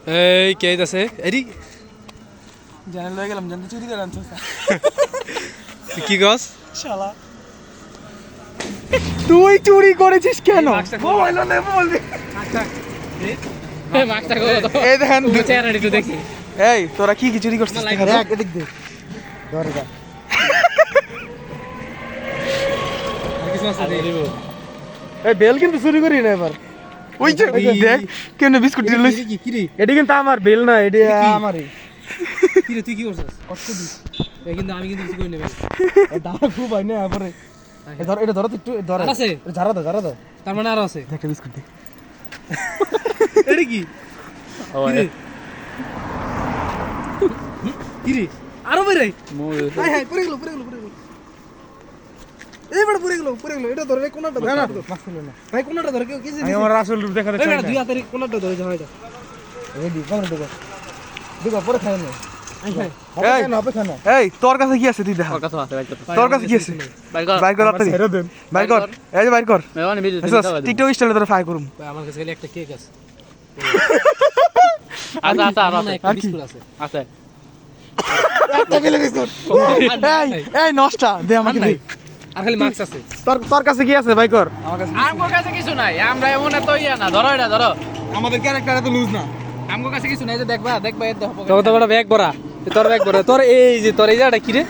এই কে আছে এডি জানা লয়ে গেলাম জানতে চুরি করে আনছস কি গস শালা তুই চুরি করেছিস কেন বল না বল এই মাছটা কো এই দেখেন দু চেহারা একটু দেখি এই তোরা কি কি চুরি করছিস দেখা দেখ এদিক দে ধরে যা আর কিছু আছে দেব এই বেল কিন্তু চুরি করি না এবার ওই যে দেখ কেন বিস্কুট দিল কি রে এটা কিন্তু আমার বেল না এটা আমারই কি রে তুই কি করছিস কষ্ট দিস এই কিন্তু আমি কিন্তু কিছু করি না এটা খুব হয় না পরে ধর এটা ধরো একটু ধর আর আছে ঝাড়া দাও তার মানে আর আছে একটা বিস্কুট দে এটা কি কি রে আরো বেরে হাই হাই পড়ে গেল এই বড় পড়ে গেল এটা ধরে কোনটা ধরে না মাছ ফেলো না ভাই কোনটা ধরে কি আমি আমার আসল রূপ দেখা এই দুই হাতের কোনটা ধরে যাও এটা রেডি কামড় দেবো পরে খাই না এই তোর কাছে কি আছে তুই দেখা তোর কাছে কি আছে বাইর কর ছেড়ে দেন বাইর কর এই যে বাইর কর মেহমান ভিডিও টিকটক স্টাইলে তোরা ফ্রাই করুম ভাই আমার কাছে খালি একটা কেক আছে আচ্ছা একটা বিস্কুট আছে আছে একটা মিলে বিস্কুট এই নষ্টা দে আমাকে দে আর খালি মাছ আছে তোর কাছে কি আছে বাইর কর আমার কাছে আমার কাছে কিছু নাই আমরা এমন এত ইয়া না ধরো এটা ধরো আমাদের ক্যারেক্টার এত লুজ না আমার কাছে কিছু নাই যে দেখবা এর দেখো তোর তো বড় ব্যাগ ভরা তোর ব্যাগ ভরা তোর এই যে তোর এই জায়গাটা কি রে